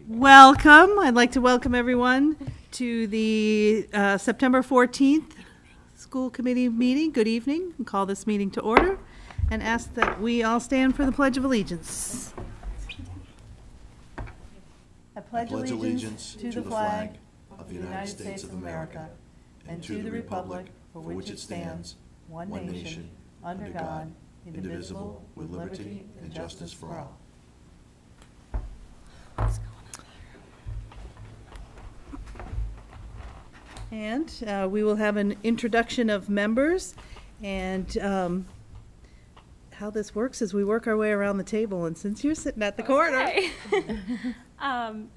Welcome. I'd like to welcome everyone to the September 14th School Committee meeting. Good evening. And call this meeting to order and ask that we all stand for the Pledge of Allegiance. I pledge allegiance to the flag of the United States of America and to the republic for which it stands, one nation, under God, indivisible, with liberty and justice for all. And we will have an introduction of members, and how this works is we work our way around the table, and since you're sitting at the corner.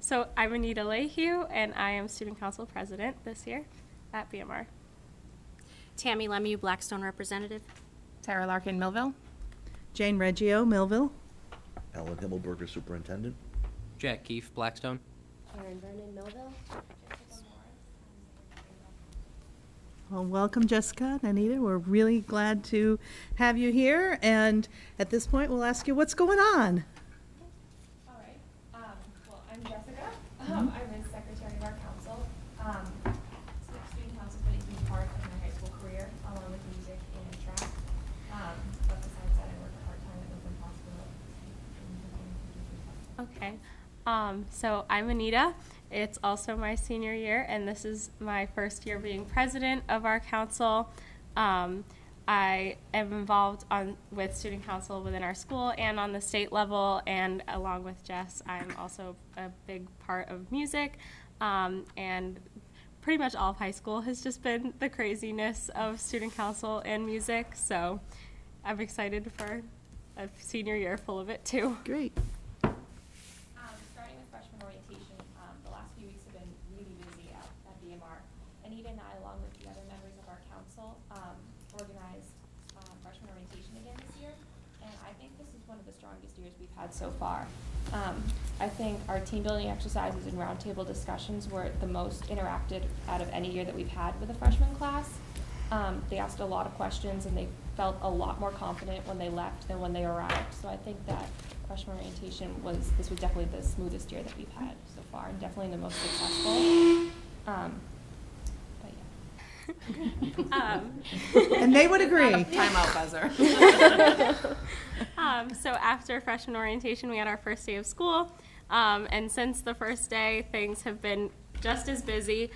So I'm Anita Lehue, and I am Student Council President this year at BMR. Tammy Lemieux, Blackstone Representative. Tara Larkin, Millville. Jane Reggio, Millville. Alan Himmelberger, Superintendent. Jack Keefe, Blackstone. Karen Vernon, Millville. Well, welcome, Jessica and Anita. We're really glad to have you here. And at this point, we'll ask you what's going on. All right. Well, I'm Jessica. I'm the secretary of our council. Student council has been a huge part of my high school career, along with music and track. But besides that, I work part-time at Open Hospital. Okay. So I'm Anita. It's also my senior year, and this is my first year being president of our council. I am involved with student council within our school and on the state level, and along with Jess, I'm also a big part of music. And pretty much all of high school has just been the craziness of student council and music, so I'm excited for a senior year full of it too. Great. Starting with freshman orientation, the last few weeks have been really busy at BMR. Anita and I, along with the other members of our council, organized freshman orientation again this year, and I think this is one of the strongest years we've had so far. I think our team building exercises and roundtable discussions were the most interactive out of any year that we've had with a freshman class. They asked a lot of questions, and they felt a lot more confident when they left than when they arrived. So I think that freshman orientation was definitely the smoothest year that we've had so far, and definitely the most successful. But yeah. And they would agree. Timeout buzzer. So after freshman orientation, we had our first day of school. And since the first day, things have been just as busy.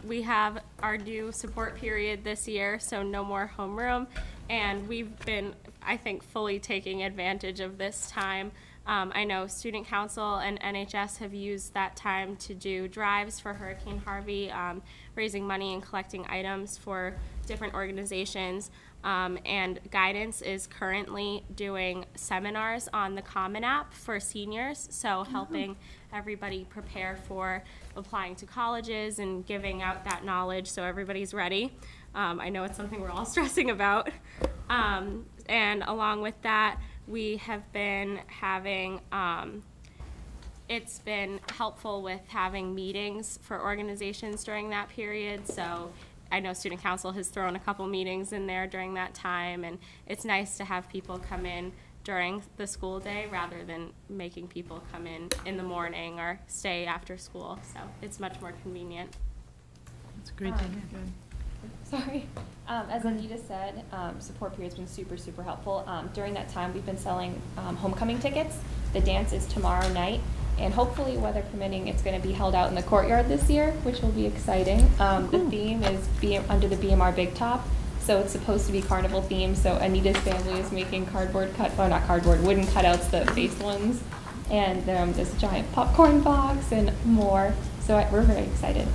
We have our new support period this year, so no more homeroom. And we've been, I think, fully taking advantage of this time. I know Student Council and NHS have used that time to do drives for Hurricane Harvey, raising money and collecting items for different organizations. And Guidance is currently doing seminars on the Common App for seniors, so helping everybody prepare for applying to colleges and giving out that knowledge so everybody's ready. I know it's something we're all stressing about. And along with that, we have been having, it's been helpful with having meetings for organizations during that period. So I know Student Council has thrown a couple meetings in there during that time, and it's nice to have people come in during the school day rather than making people come in the morning or stay after school. So it's much more convenient. That's a great thing. Sorry. As Anita said, support period's been super, super helpful. During that time, we've been selling homecoming tickets. The dance is tomorrow night, and hopefully, weather permitting, it's going to be held out in the courtyard this year, which will be exciting. The theme is under the BMR Big Top, so it's supposed to be carnival themed. So Anita's family is making wooden cutouts, the face ones, and this giant popcorn box and more. So we're very excited.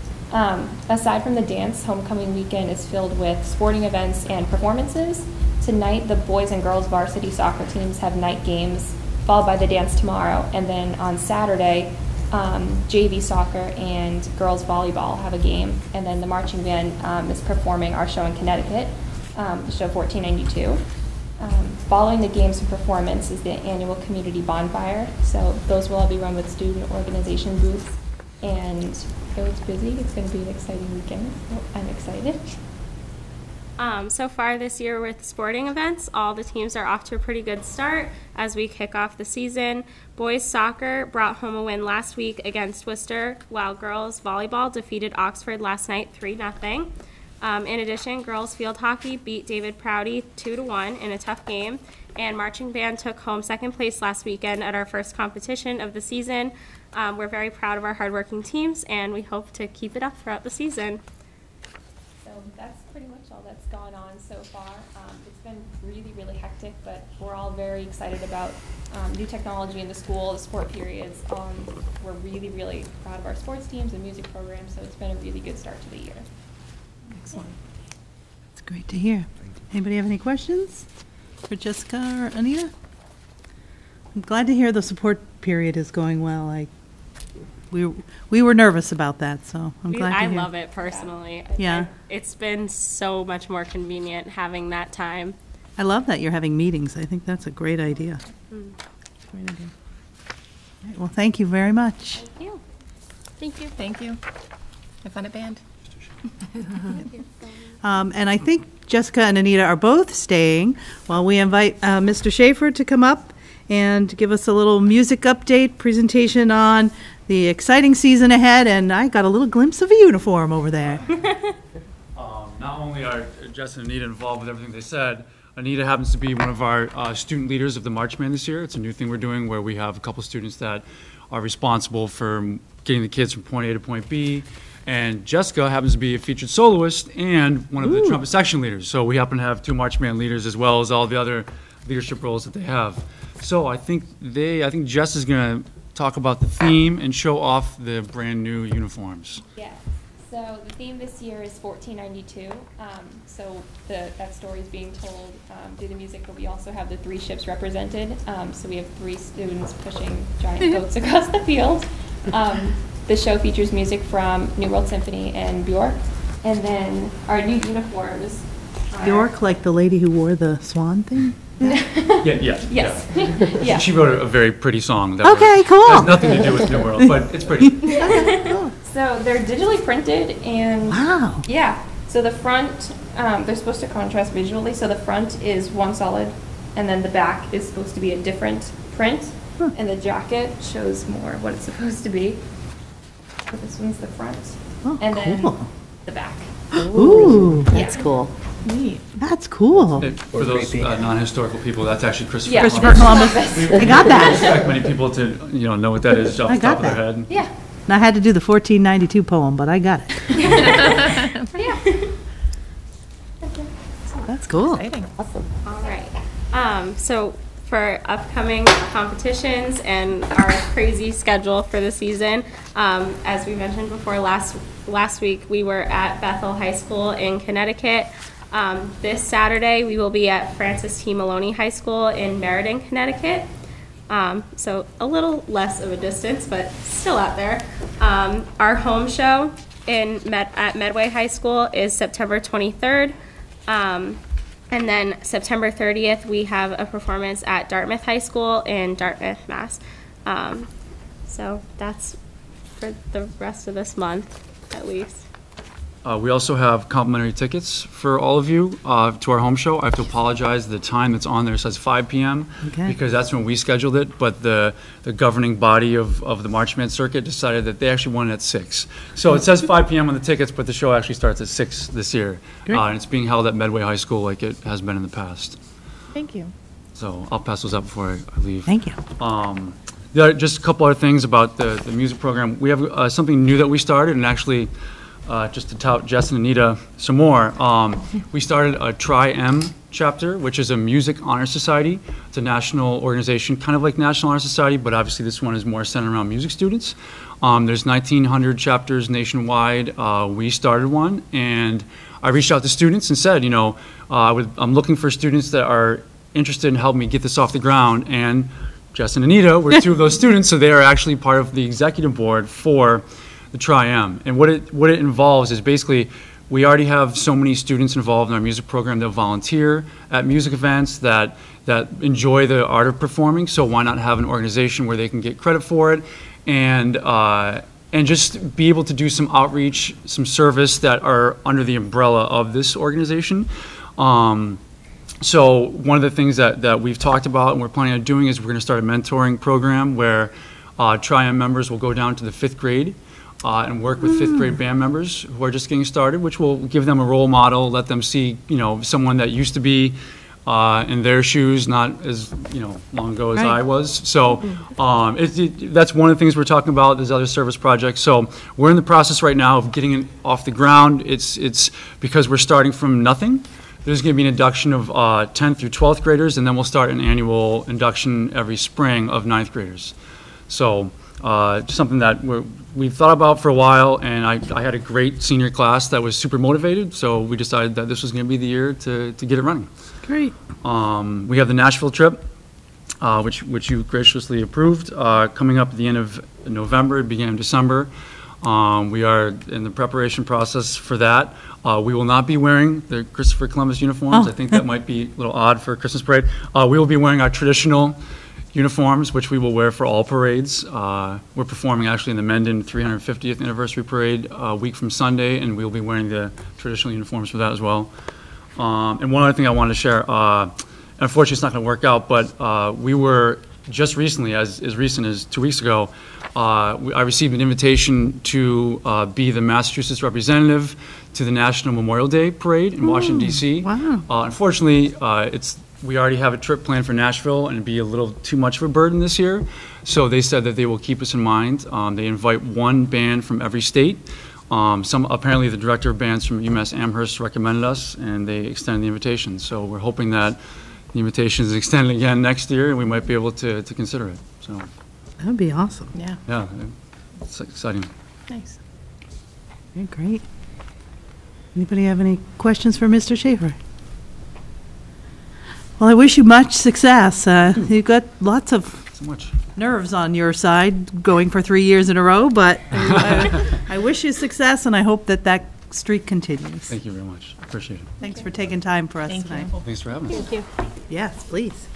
Aside from the dance, homecoming weekend is filled with sporting events and performances. Tonight, the boys and girls varsity soccer teams have night games, followed by the dance tomorrow. And then on Saturday, JV soccer and girls volleyball have a game. And then the marching band is performing our show in Connecticut, the show 1492. Following the games and performance is the annual community bonfire. So those will all be run with student organization booths. And though it's busy, it's going to be an exciting weekend. So I'm excited. So far this year with sporting events, all the teams are off to a pretty good start as we kick off the season. Boys soccer brought home a win last week against Worcester, while girls volleyball defeated Oxford last night 3-0. In addition, girls field hockey beat David Prouty 2-1 in a tough game, and marching band took home second place last weekend at our first competition of the season. We're very proud of our hardworking teams, and we hope to keep it up throughout the season. So that's pretty much all that's gone on so far. It's been really, really hectic, but we're all very excited about new technology in the school, the sport periods. We're really, really proud of our sports teams and music programs, so it's been a really good start to the year. Excellent. It's great to hear. Anybody have any questions for Jessica or Anita? I'm glad to hear the support period is going well. We were nervous about that, so I'm glad to hear. I love it personally. Yeah. It's been so much more convenient having that time. I love that you're having meetings. I think that's a great idea. Great idea. All right, well, thank you very much. Thank you. Thank you. Thank you. Have fun at band. And I think Jessica and Anita are both staying while we invite Mr. Schaefer to come up and give us a little music update presentation on the exciting season ahead. And I got a little glimpse of a uniform over there. Not only are Jess and Anita involved with everything they said, Anita happens to be one of our student leaders of the March Band this year. It's a new thing we're doing where we have a couple students that are responsible for getting the kids from point A to point B. And Jessica happens to be a featured soloist and one of the trumpet section leaders. So we happen to have 2 March Band leaders as well as all the other leadership roles that they have. So I think Jess is going to talk about the theme and show off the brand new uniforms. Yes. So the theme this year is 1492. So that story is being told through the music, but we also have the 3 ships represented. So we have 3 students pushing giant boats across the field. The show features music from New World Symphony and Bjork. And then our new uniforms are... Bjork, like the lady who wore the swan thing? Yes. Yeah. She wrote a very pretty song. That Cool. has nothing to do with New World, but it's pretty. So they're digitally printed and... Wow. Yeah. So the front, they're supposed to contrast visually. So the front is one solid, and then the back is supposed to be a different print. And the jacket shows more what it's supposed to be. So this one's the front. And then the back. Ooh. That's cool. Neat. That's cool. For those non-historical people, that's actually Christopher Yeah. Christopher Columbus. I got I that. expect many people to know what that is off I the top got of their that. head. Yeah. And I had to do the 1492 poem, but I got it. That's cool. Exciting. Awesome. All right. So for upcoming competitions and our crazy schedule for the season, as we mentioned before last week, we were at Bethel High School in Connecticut. This Saturday, we will be at Francis T. Maloney High School in Meriden, Connecticut. So a little less of a distance, but still out there. Our home show at Medway High School is September 23rd. And then September 30th, we have a performance at Dartmouth High School in Dartmouth, Mass. So that's for the rest of this month, at least. We also have complimentary tickets for all of you to our home show. I have to apologize. The time that's on there says 5 p.m. because that's when we scheduled it, but the governing body of the March Band circuit decided that they actually wanted it at 6. So it says 5 p.m. on the tickets, but the show actually starts at 6 this year. And it's being held at Medway High School like it has been in the past. Thank you. So I'll pass those out before I leave. Thank you. Just a couple other things about the music program. We have something new that we started, and actually just to tout Jess and Anita some more, we started a Tri-M chapter, which is a Music Honor Society. It's a national organization, kind of like National Honor Society, but obviously this one is more centered around music students. There's 1,900 chapters nationwide. We started one, and I reached out to students and said, I'm looking for students that are interested in helping me get this off the ground, and Jess and Anita were 2 of those students, so they are actually part of the executive board for the Tri-M. And what it involves is basically we already have so many students involved in our music program that volunteer at music events that enjoy the art of performing, so why not have an organization where they can get credit for it and and just be able to do some outreach, some service that are under the umbrella of this organization. So one of the things that we've talked about and we're planning on doing is we're going to start a mentoring program where Tri-M members will go down to the 5th grade and work with 5th grade band members who are just getting started, which will give them a role model, let them see, someone that used to be in their shoes, not as long ago as I was. So that's one of the things we're talking about. There's other service projects. So we're in the process right now of getting it off the ground. It's because we're starting from nothing. There's going to be an induction of 10th through 12th graders, and then we'll start an annual induction every spring of 9th graders. So something that we've thought about for a while, and I had a great senior class that was super motivated, so we decided that this was going to be the year to get it running. Great. We have the Nashville trip, which you graciously approved, coming up at the end of November, beginning of December. We are in the preparation process for that. We will not be wearing the Christopher Columbus uniforms. I think that might be a little odd for a Christmas parade. We will be wearing our traditional uniforms, which we will wear for all parades. We're performing actually in the Mendon 350th anniversary parade a week from Sunday, and we'll be wearing the traditional uniforms for that as well. And one other thing I wanted to share, unfortunately it's not going to work out, but we were just recently, as recent as 2 weeks ago, I received an invitation to be the Massachusetts representative to the National Memorial Day Parade in Washington, D.C. Wow. Unfortunately, we already have a trip planned for Nashville, and it'd be a little too much of a burden this year. So they said that they will keep us in mind. They invite one band from every state. Apparently the director of bands from UMass Amherst recommended us, and they extended the invitation. So we're hoping that the invitation is extended again next year, and we might be able to consider it. So That would be awesome. yeah, it's exciting. Nice. Okay, great. Anybody have any questions for Mr. Schaefer? Well, I wish you much success. You've got lots of So much. nerves on your side going for 3 years in a row, but I wish you success, and I hope that streak continues. Thank you very much. Appreciate it. Thanks for taking time for us Thank you. tonight. Thanks for having us. Thank you. Yes, please.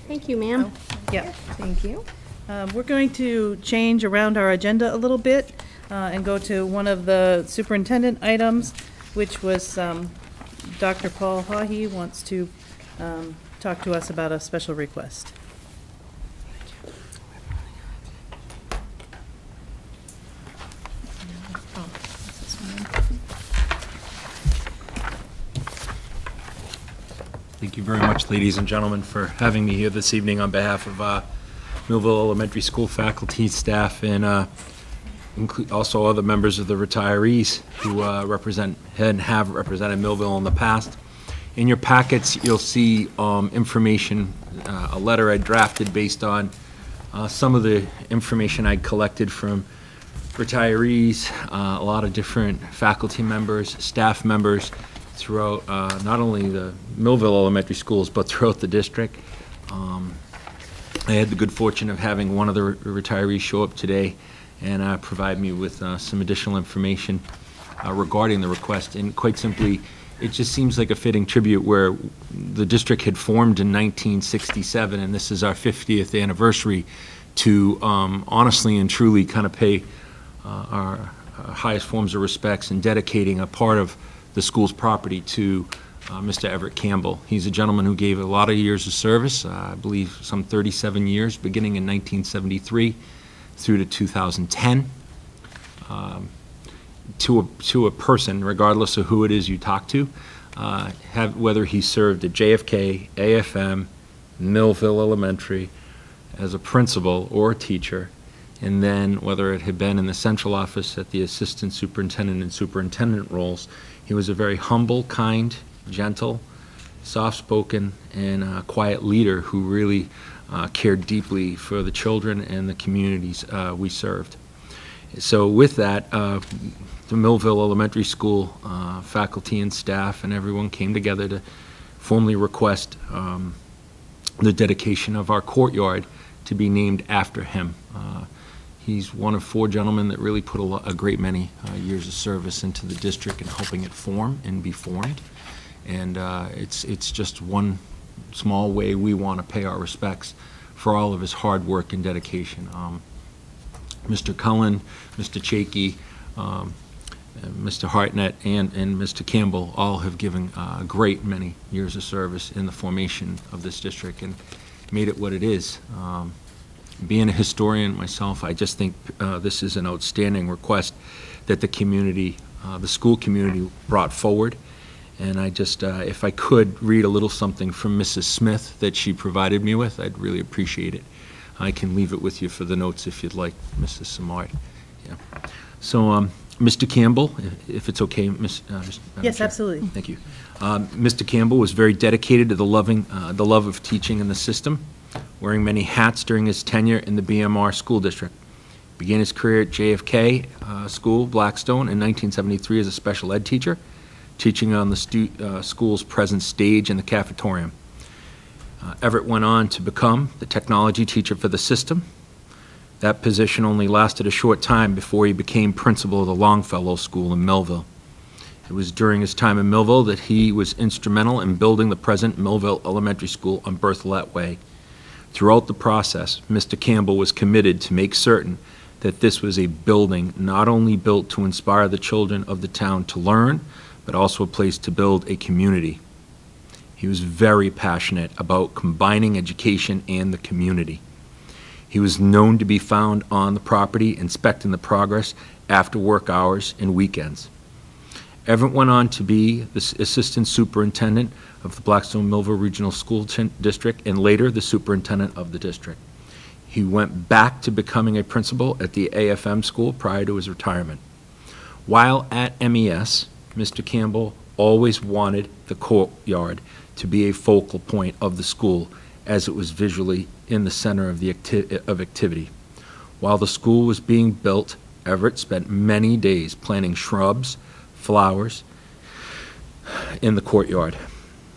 Thank you, ma'am. Yeah, thank you. We're going to change around our agenda a little bit and go to one of the superintendent items, which was Dr. Paul Hawhey wants to talk to us about a special request. Thank you very much, ladies and gentlemen, for having me here this evening on behalf of Millville Elementary School faculty, staff, and also other members of the retirees who represent and have represented Millville in the past. In your packets, you'll see information, a letter I drafted based on some of the information I collected from retirees, a lot of different faculty members, staff members, throughout not only the Millville Elementary Schools, but throughout the district. I had the good fortune of having one of the retirees show up today and provide me with some additional information regarding the request. And quite simply, it just seems like a fitting tribute where the district had formed in 1967, and this is our 50th anniversary, to honestly and truly kind of pay our highest forms of respects and dedicating a part of the school's property to Mr. Everett Campbell. He's a gentleman who gave a lot of years of service, I believe some 37 years, beginning in 1973 through to 2010, to a person, regardless of who it is you talk to, whether he served at JFK, AFM, Millville Elementary, as a principal or a teacher, and then whether it had been in the central office at the assistant superintendent and superintendent roles. He was a very humble, kind, gentle, soft-spoken, and quiet leader who really cared deeply for the children and the communities we served. So with that, the Millville Elementary School faculty and staff and everyone came together to formally request the dedication of our courtyard to be named after him. He's one of 4 gentlemen that really put a great many years of service into the district and helping it form and be formed. And it's just one small way, we want to pay our respects for all of his hard work and dedication. Mr. Cullen, Mr. Chakey, Mr. Hartnett, and Mr. Campbell all have given a great many years of service in the formation of this district and made it what it is. Being a historian myself, I just think this is an outstanding request that the community, the school community brought forward. And I just, if I could read a little something from Mrs. Smith that she provided me with, I'd really appreciate it. I can leave it with you for the notes if you'd like, Mrs. Samard. Yeah. So, Mr. Campbell, if it's okay, Ms. Yes, Chair. absolutely. Thank you. Mr. Campbell was very dedicated to the love of teaching in the system, wearing many hats during his tenure in the BMR school district. Began his career at JFK School, Blackstone, in 1973 as a special ed teacher, teaching on the school's present stage in the cafetorium. Everett went on to become the technology teacher for the system. That position only lasted a short time before he became principal of the Longfellow School in Millville. It was during his time in Millville that he was instrumental in building the present Millville Elementary School on Berthollet Way. Throughout the process, Mr. Campbell was committed to make certain that this was a building not only built to inspire the children of the town to learn, but also a place to build a community. He was very passionate about combining education and the community. He was known to be found on the property inspecting the progress after work hours and weekends. Everett went on to be the assistant superintendent of the Blackstone Millville Regional School District and later the superintendent of the district. He went back to becoming a principal at the AFM school prior to his retirement. While at MES, Mr. Campbell always wanted the courtyard to be a focal point of the school as it was visually in the center of the activity. While the school was being built, Everett spent many days planting shrubs, flowers in the courtyard.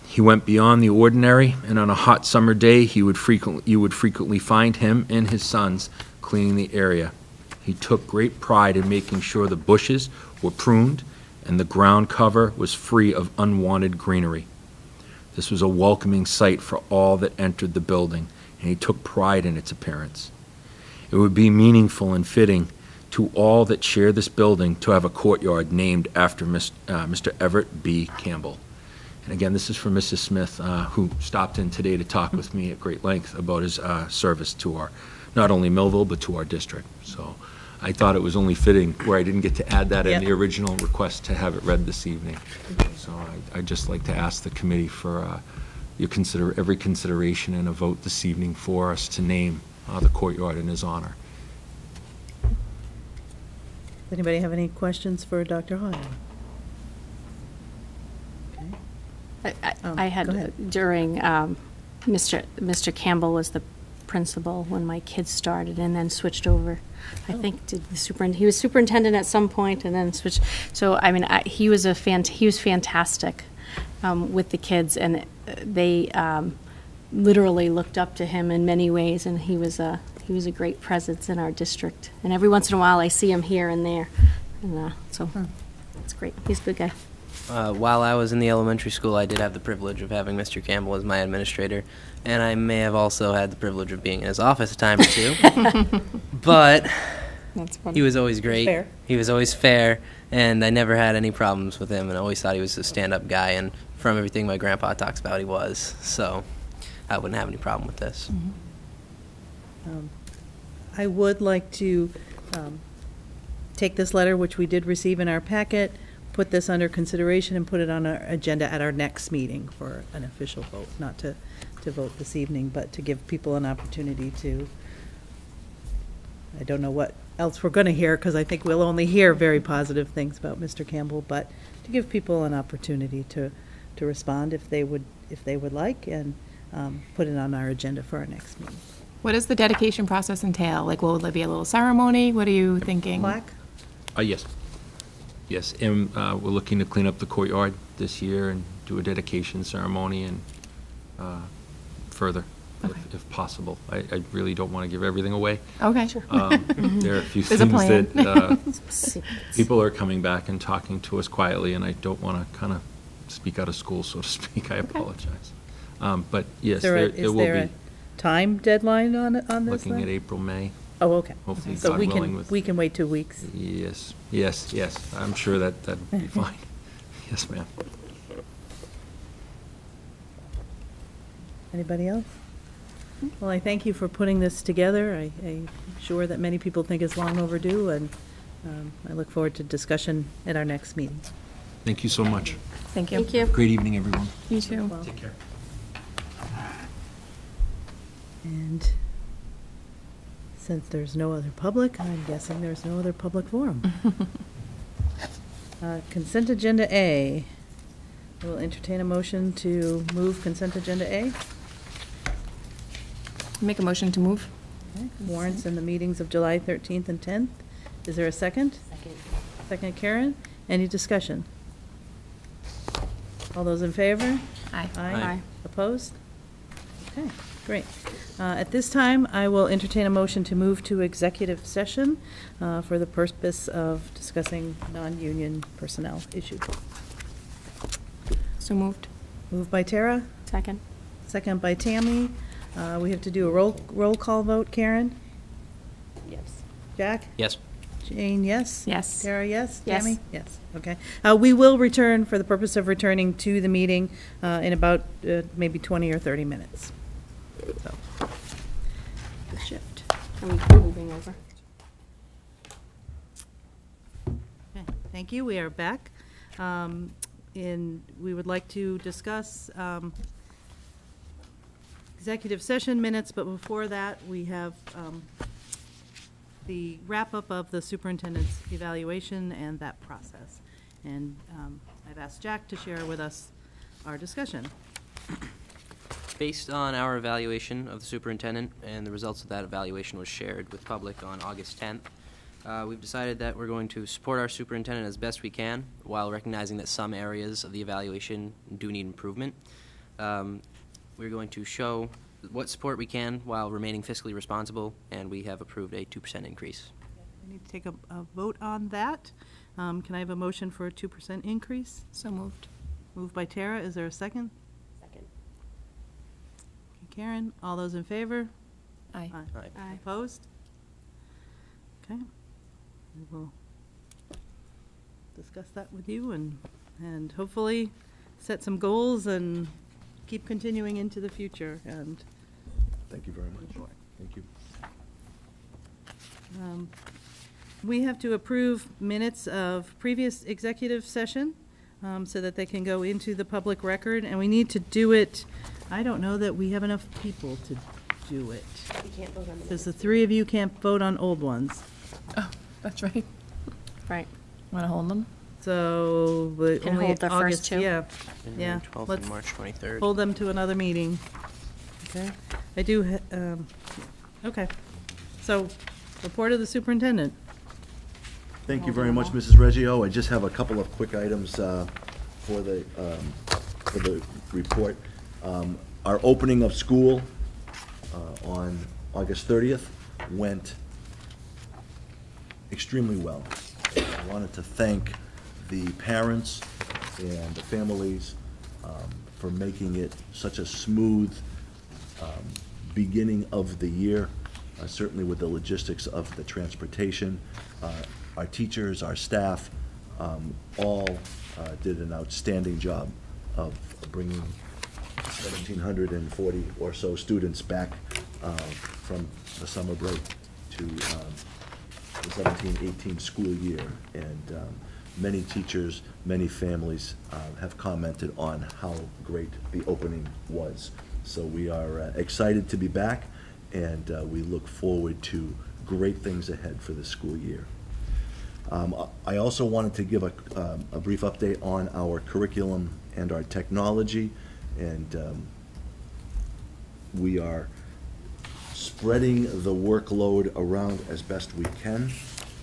He went beyond the ordinary, and on a hot summer day, you would frequently find him and his sons cleaning the area. He took great pride in making sure the bushes were pruned and the ground cover was free of unwanted greenery. This was a welcoming sight for all that entered the building, and he took pride in its appearance. It would be meaningful and fitting to all that share this building to have a courtyard named after Mr. Everett B. Campbell. And again, this is from Mrs. Smith, who stopped in today to talk with me at great length about his service to our, not only Millville, but to our district. So I thought it was only fitting where I didn't get to add that in the original request to have it read this evening. So I'd just like to ask the committee for every consideration and a vote this evening for us to name the courtyard in his honor. Does anybody have any questions for Dr. Hoyle? I had, during, Mr. Campbell was the principal when my kids started and then switched over. I think to the he was superintendent at some point and then switched. So, I mean, he was fantastic with the kids, and they literally looked up to him in many ways, and he was a great presence in our district. And every once in a while I see him here and there, and so it's great. He's a good guy. While I was in the elementary school, I did have the privilege of having Mr. Campbell as my administrator, and I may have also had the privilege of being in his office a time or two. But he was always great. Fair. He was always fair, and I never had any problems with him, and I always thought he was a stand-up guy, and from everything my grandpa talks about, he was. So I wouldn't have any problem with this. Mm-hmm. I would like to take this letter, which we did receive in our packet, put this under consideration and put it on our agenda at our next meeting for an official vote, not to vote this evening, but to give people an opportunity to, I don't know what else we're going to hear, because I think we'll only hear very positive things about Mr. Campbell, but to give people an opportunity to respond if they would like, and put it on our agenda for our next meeting. What does the dedication process entail? Like, will there be a little ceremony? What are you thinking? Plaque? Yes. Yes, and we're looking to clean up the courtyard this year and do a dedication ceremony and further, if possible. I really don't want to give everything away. Okay, sure. There are a few There's a things plan. that people are coming back and talking to us quietly, and I don't want to kind of speak out of school, so to speak. I apologize. But yes, Is there a, there will a be. time deadline on this? Looking then? at April, May. Oh, okay. Hopefully, So God we willing, can with. we can wait 2 weeks. Yes, yes, yes. I'm sure that'd be fine. Yes, ma'am. Anybody else? Well, I thank you for putting this together. I'm sure that many people think it's long overdue, and I look forward to discussion at our next meeting. Thank you so much. Thank you. Thank you. Great evening, everyone. You too. Well, Take care. and since there's no other public, I'm guessing there's no other public forum. Consent agenda A. We'll entertain a motion to move consent agenda A. Make a motion to move. Okay. Warrants in the meetings of July 13th and 10th. Is there a second? Second. Second, Karen. Any discussion? All those in favor? Aye. Aye. Opposed? Okay, great. At this time, I will entertain a motion to move to executive session for the purpose of discussing non-union personnel issues. So moved. Moved by Tara, Second. second by Tammy. We have to do a roll call vote. Karen? Yes. Jack? Yes. Jane, yes? Yes. Tara, yes? Yes. Tammy? Yes. Okay. We will return for the purpose of returning to the meeting in about maybe 20 or 30 minutes. So, the shift. Are we moving over? Okay, thank you. We are back. We would like to discuss executive session minutes, but before that, we have the wrap-up of the superintendent's evaluation and that process. And I've asked Jack to share with us our discussion. Based on our evaluation of the superintendent, and the results of that evaluation was shared with public on August 10th, we've decided that we're going to support our superintendent as best we can, while recognizing that some areas of the evaluation do need improvement. We're going to show what support we can while remaining fiscally responsible, and we have approved a 2% increase. We need to take a vote on that. Can I have a motion for a 2% increase? So moved. Moved by Tara. Is there a second? Second. Okay, Karen, all those in favor? Aye. Aye. Aye. Opposed? Okay. We will discuss that with you and hopefully set some goals and keep continuing into the future. And Thank you very much. Thank you. we have to approve minutes of previous executive session so that they can go into the public record, and we need to do it. I don't know that we have enough people to do it, You can't vote on the because the three of you can't vote on old ones. Oh, that's right. Right. Want to hold them? So, but And only hold the first August, two? yeah, And yeah. 12th Let's and March 23rd. hold them to another meeting. Okay, I do, okay. So, report of the superintendent. Thank you very much, Mrs. Reggio. I just have a couple of quick items for the report. Our opening of school on August 30th went extremely well. I wanted to thank the parents and the families for making it such a smooth beginning of the year, certainly with the logistics of the transportation. Our teachers, our staff, all did an outstanding job of bringing 1,740 or so students back from the summer break to the 17-18 school year. And many teachers, many families have commented on how great the opening was. So we are excited to be back, and we look forward to great things ahead for the school year. I also wanted to give a brief update on our curriculum and our technology, and we are spreading the workload around as best we can,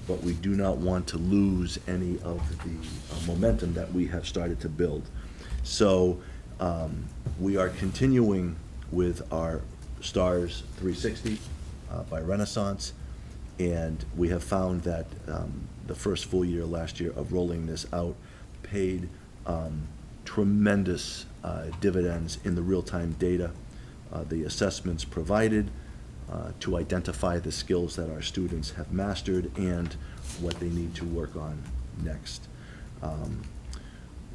but we do not want to lose any of the momentum that we have started to build. So we are continuing with our STARS 360 by Renaissance, and we have found that the first full year last year of rolling this out paid tremendous dividends in the real-time data, the assessments provided to identify the skills that our students have mastered and what they need to work on next.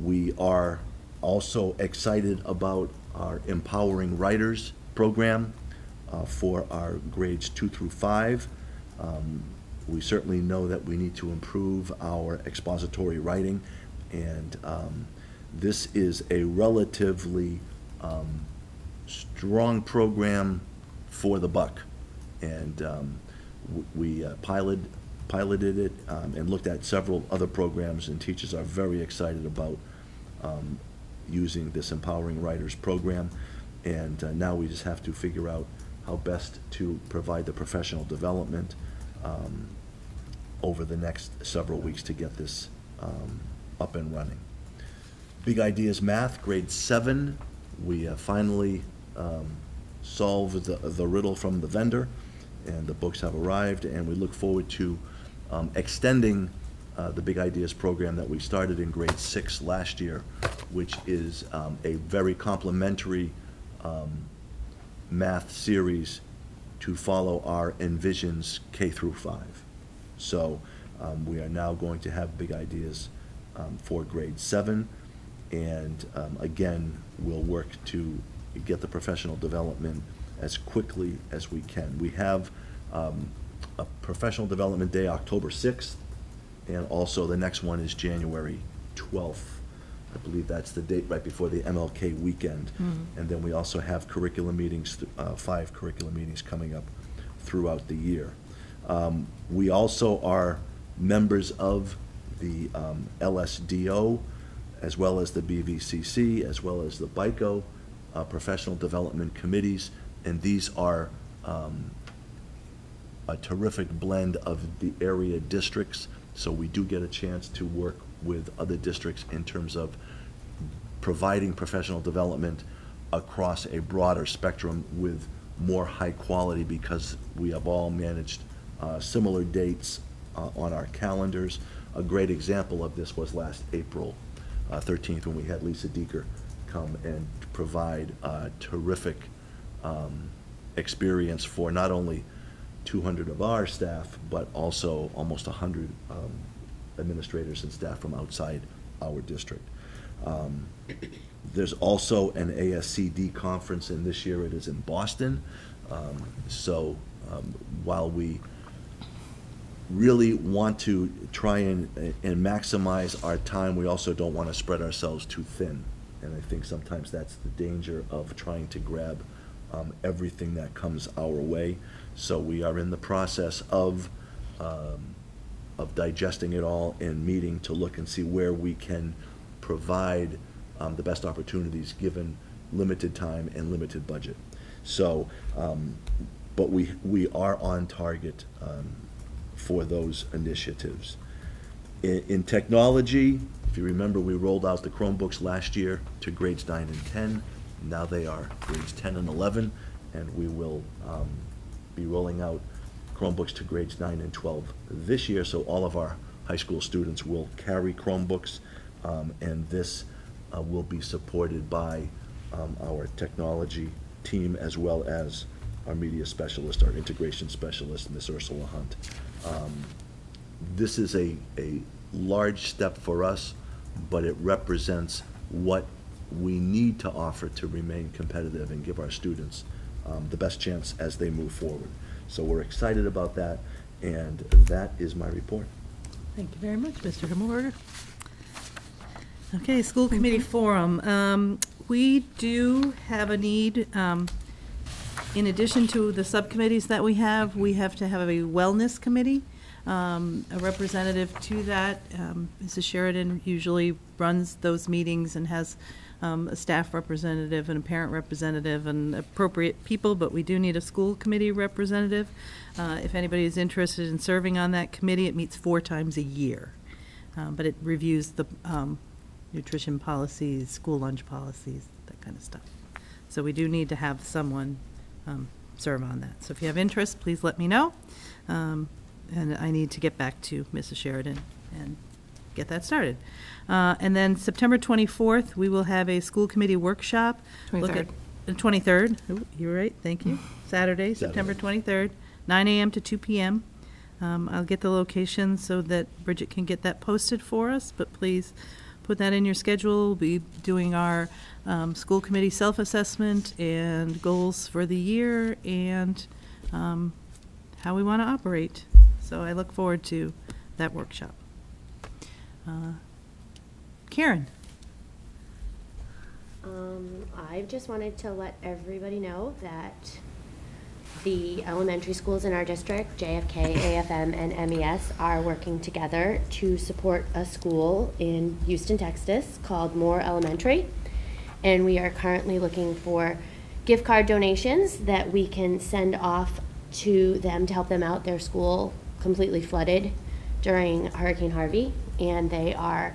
We are also excited about our Empowering Writers program for our grades 2 through 5. We certainly know that we need to improve our expository writing, and this is a relatively strong program for the buck. And we piloted it and looked at several other programs, and teachers are very excited about using this Empowering Writers program. And now we just have to figure out how best to provide the professional development over the next several weeks to get this up and running. Big Ideas Math, grade 7. We finally solved the riddle from the vendor, and the books have arrived, and we look forward to extending the Big Ideas program that we started in grade 6 last year, which is a very complementary math series to follow our Envisions K through 5. So we are now going to have Big Ideas for grade 7, and again, we'll work to get the professional development as quickly as we can. We have a professional development day October 6th, and also the next one is January 12th. I believe that's the date right before the MLK weekend. Mm-hmm. And then we also have curriculum meetings, 5 curriculum meetings coming up throughout the year. We also are members of the LSDO, as well as the BVCC, as well as the BICO professional development committees, and these are a terrific blend of the area districts, so we do get a chance to work with other districts in terms of providing professional development across a broader spectrum with more high quality, because we have all managed similar dates on our calendars. A great example of this was last April 13th, when we had Lisa Deeker come and provide a terrific experience for not only 200 of our staff, but also almost 100 administrators and staff from outside our district. There's also an ASCD conference, and this year it is in Boston. While we really want to try and maximize our time, we also don't want to spread ourselves too thin. And I think sometimes that's the danger of trying to grab everything that comes our way. So we are in the process of digesting it all and meeting to look and see where we can provide the best opportunities given limited time and limited budget. So, but we are on target for those initiatives. In technology, if you remember, we rolled out the Chromebooks last year to grades 9 and 10. Now they are grades 10 and 11, and we will be rolling out Chromebooks to grades 9 and 12 this year, so all of our high school students will carry Chromebooks, and this will be supported by our technology team, as well as our media specialist, our integration specialist, Ms. Ursula Hunt. This is a large step for us, but it represents what we need to offer to remain competitive and give our students the best chance as they move forward. So we're excited about that, and that is my report. Thank you very much, Mr. Himmelberger. Okay, school committee forum. We do have a need, in addition to the subcommittees that we have to have a wellness committee. A representative to that. Mrs. Sheridan usually runs those meetings and has a staff representative and a parent representative and appropriate people, but we do need a school committee representative. If anybody is interested in serving on that committee, it meets 4 times a year, but it reviews the nutrition policies, school lunch policies, that kind of stuff. So we do need to have someone serve on that. So if you have interest, please let me know. And I need to get back to Mrs. Sheridan and get that started. And then September 24th, we will have a school committee workshop. 23rd. The 23rd. Ooh, you're right. Thank you. Saturday, September 23rd, 9 a.m. to 2 p.m. I'll get the location so that Bridget can get that posted for us, but please put that in your schedule. We'll be doing our school committee self-assessment and goals for the year and how we want to operate. So I look forward to that workshop. Karen. I just wanted to let everybody know that the elementary schools in our district, JFK, AFM, and MES, are working together to support a school in Houston, Texas called Moore Elementary. And we are currently looking for gift card donations that we can send off to them to help them out. Their school completely flooded during Hurricane Harvey, and they are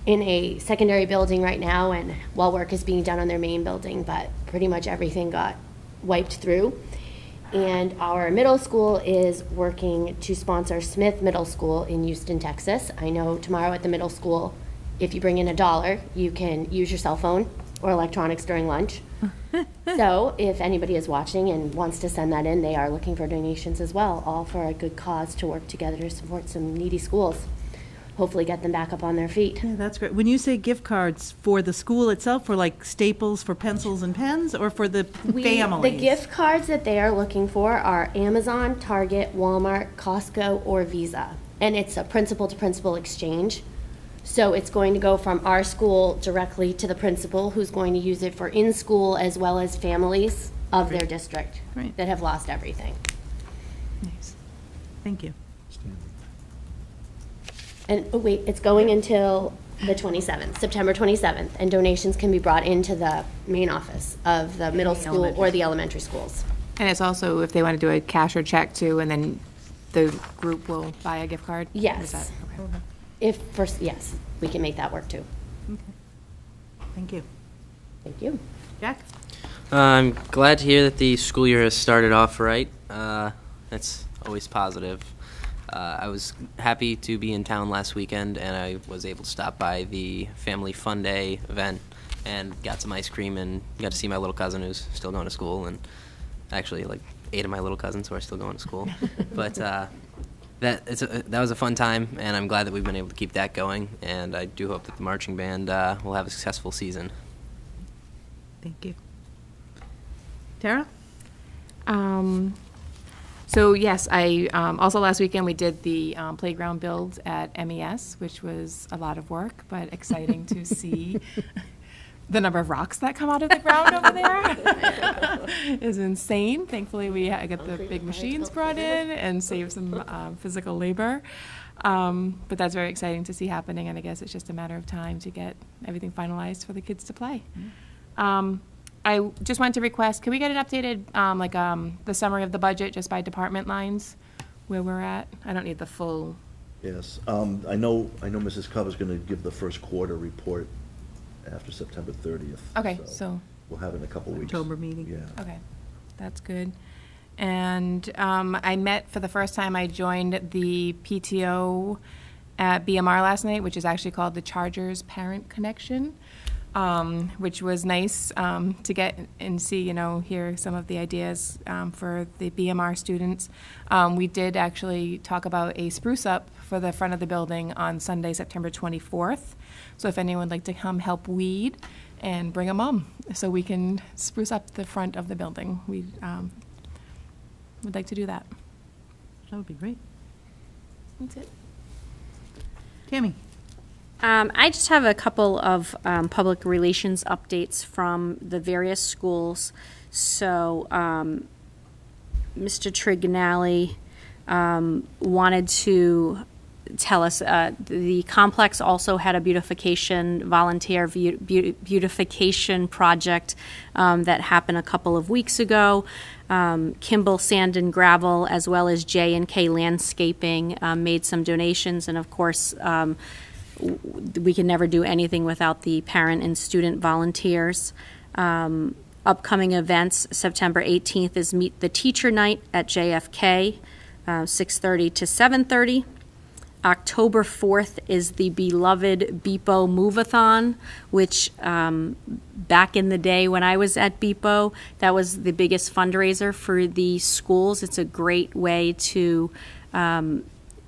in a secondary building right now, and while work is being done on their main building, but pretty much everything got wiped through. And our middle school is working to sponsor Smith Middle School in Houston, Texas. I know tomorrow at the middle school, if you bring in $1, you can use your cell phone or electronics during lunch. So if anybody is watching and wants to send that in, they are looking for donations as well, all for a good cause to work together to support some needy schools. Hopefully get them back up on their feet. Yeah, that's great. When you say gift cards for the school itself, for like staples for pencils and pens, or for the families? The gift cards that they are looking for are Amazon, Target, Walmart, Costco, or Visa. And it's a principal-to-principal exchange. So it's going to go from our school directly to the principal, who's going to use it for in-school as well as families of their district that have lost everything. Nice. Thank you. And oh wait, it's going until the 27th, September 27th, and donations can be brought into the main office of the middle school or the elementary schools. And it's also if they want to do a cash or check too, and then the group will buy a gift card? Yes. Okay. Yes, we can make that work too. Okay. Thank you. Thank you. Jack? I'm glad to hear that the school year has started off right. That's always positive. I was happy to be in town last weekend, and I was able to stop by the Family Fun Day event and got some ice cream and got to see my little cousin who's still going to school, and actually like 8 of my little cousins who are still going to school. But that was a fun time, and I'm glad that we've been able to keep that going, and I do hope that the marching band will have a successful season. Thank you. Tara? So yes, I also last weekend we did the playground build at MES, which was a lot of work, but exciting to see the number of rocks that come out of the ground over there is insane. Thankfully, we got the big machines brought in and saved some physical labor. But that's very exciting to see happening, and I guess it's just a matter of time to get everything finalized for the kids to play. I just wanted to request, can we get an updated, the summary of the budget just by department lines, where we're at? I don't need the full. Yes, I know Mrs. Cover's going to give the first quarter report after September 30th. Okay, so we'll have it in a couple weeks. October meeting. Yeah. Okay, that's good. And I met for the first time, I joined the PTO at BMR last night, which is actually called the Chargers Parent Connection. Which was nice to get and see, hear some of the ideas for the BMR students. We did actually talk about a spruce up for the front of the building on Sunday, September 24th. So if anyone would like to come help weed and bring a mom so we can spruce up the front of the building, we would like to do that. That would be great. That's it. Tammy? I just have a couple of public relations updates from the various schools. So Mr. Trigonelli wanted to tell us the complex also had a volunteer beautification project that happened a couple of weeks ago. Kimball Sand and Gravel as well as J&K Landscaping made some donations, and of course we can never do anything without the parent and student volunteers. Upcoming events, September 18th is Meet the Teacher Night at JFK, 6:30 to 7:30. October 4th is the beloved BPO Move-a-thon, which back in the day when I was at BPO, that was the biggest fundraiser for the schools. It's a great way to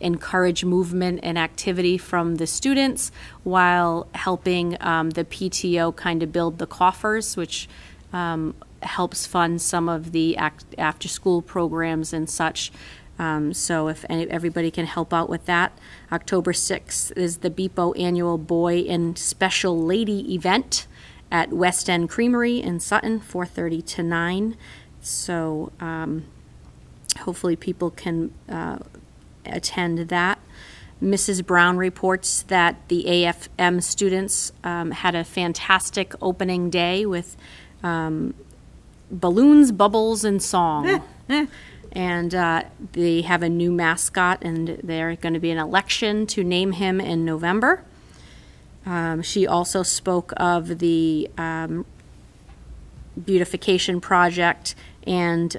encourage movement and activity from the students while helping the PTO kind of build the coffers, which helps fund some of the after-school programs and such. So if everybody can help out with that. October 6th is the BPO annual Boy and Special Lady event at West End Creamery in Sutton, 4:30 to 9. So hopefully people can attend that. Mrs. Brown reports that the AFM students had a fantastic opening day with balloons, bubbles, and song. And they have a new mascot, and there's going to be an election to name him in November. She also spoke of the beautification project, and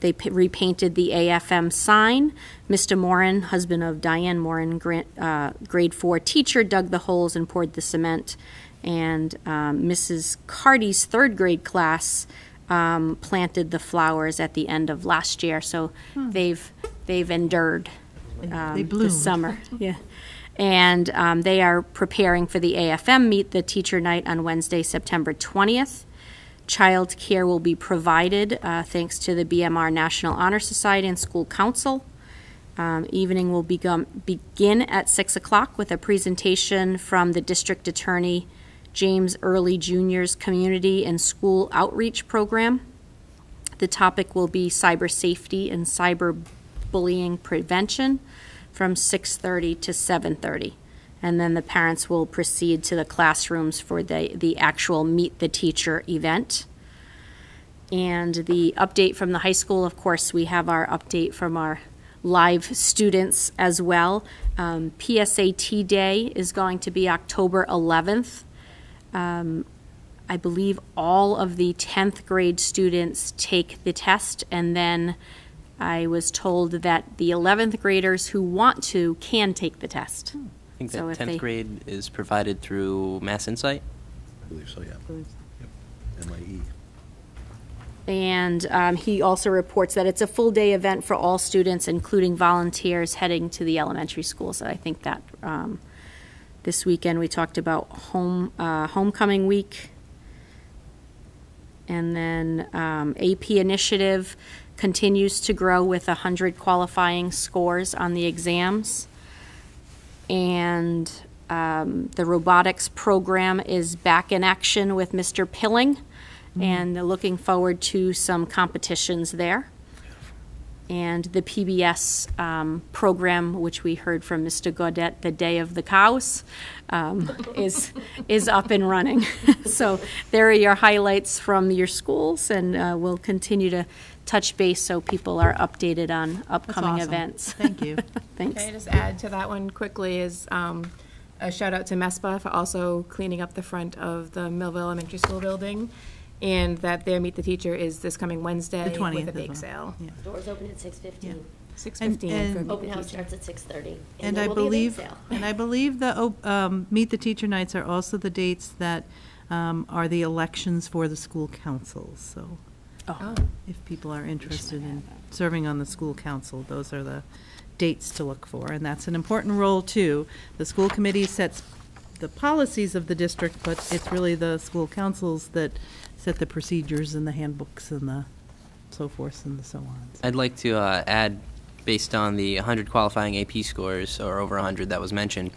they repainted the AFM sign. Mr. Morin, husband of Diane Morin, grade 4 teacher, dug the holes and poured the cement. And Mrs. Carty's third grade class planted the flowers at the end of last year, so they've endured this summer. Yeah, and they are preparing for the AFM Meet the Teacher Night on Wednesday, September 20th. Child care will be provided thanks to the BMR National Honor Society and School Council. Evening will begin at 6 o'clock with a presentation from the District Attorney James Early Jr.'s Community and School Outreach Program. The topic will be cyber safety and cyberbullying prevention from 6:30 to 7:30. And then the parents will proceed to the classrooms for the actual Meet the Teacher event. And the update from the high school, of course, we have our update from our live students as well. PSAT Day is going to be October 11th. I believe all of the 10th grade students take the test, and then I was told that the 11th graders who want to can take the test. I think that 10th grade is provided through Mass Insight? I believe so, yeah. Yep. MIE. And he also reports that it's a full-day event for all students, including volunteers heading to the elementary schools. So I think that this weekend we talked about homecoming week. And then AP Initiative continues to grow with 100 qualifying scores on the exams. And the robotics program is back in action with Mr. Pilling, and looking forward to some competitions there. And the PBS program, which we heard from Mr. Gaudette, the Day of the Cows, is up and running. So there are your highlights from your schools, and we'll continue to touch base so people are updated on upcoming events. Thank you. Thanks. Can I just add to that one quickly is a shout out to MESPA for also cleaning up the front of the Millville Elementary School building, and that their Meet the Teacher is this coming Wednesday The 20th with a bake sale. Yeah. Doors open at 6:15. 6:15 And for Meet Open the house Teacher. starts at 6:30. And there I will be a bake believe, sale. the Meet the Teacher Nights are also the dates that are the elections for the school councils. So if people are interested in serving on the school council, those are the dates to look for. And that's an important role, too. The school committee sets the policies of the district, but it's really the school councils that set the procedures and the handbooks and the so forth and so on. I'd like to add, based on the 100 qualifying AP scores, or over 100 that was mentioned,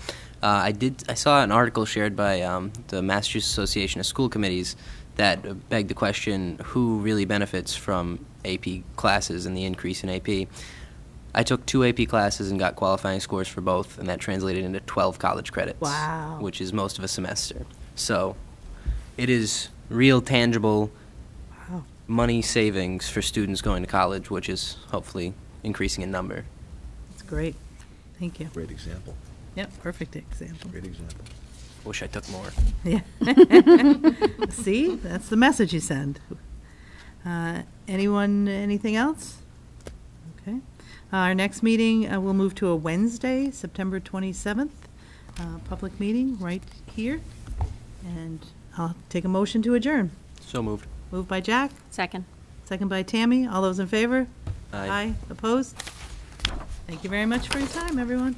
I saw an article shared by the Massachusetts Association of School Committees that begged the question, who really benefits from AP classes and the increase in AP? I took 2 AP classes and got qualifying scores for both, and that translated into 12 college credits. Wow. Which is most of a semester. So it is real, tangible money savings for students going to college, which is hopefully increasing in number. That's great. Thank you. Great example. Yep, perfect example. Great example. Wish I took more. Yeah. See, that's the message you send. Anyone, anything else? Okay. Our next meeting, we'll move to a Wednesday, September 27th, public meeting right here. And I'll take a motion to adjourn. So moved. Moved by Jack, Second. second by Tammy. All those in favor? Aye. Opposed? Thank you very much for your time, everyone.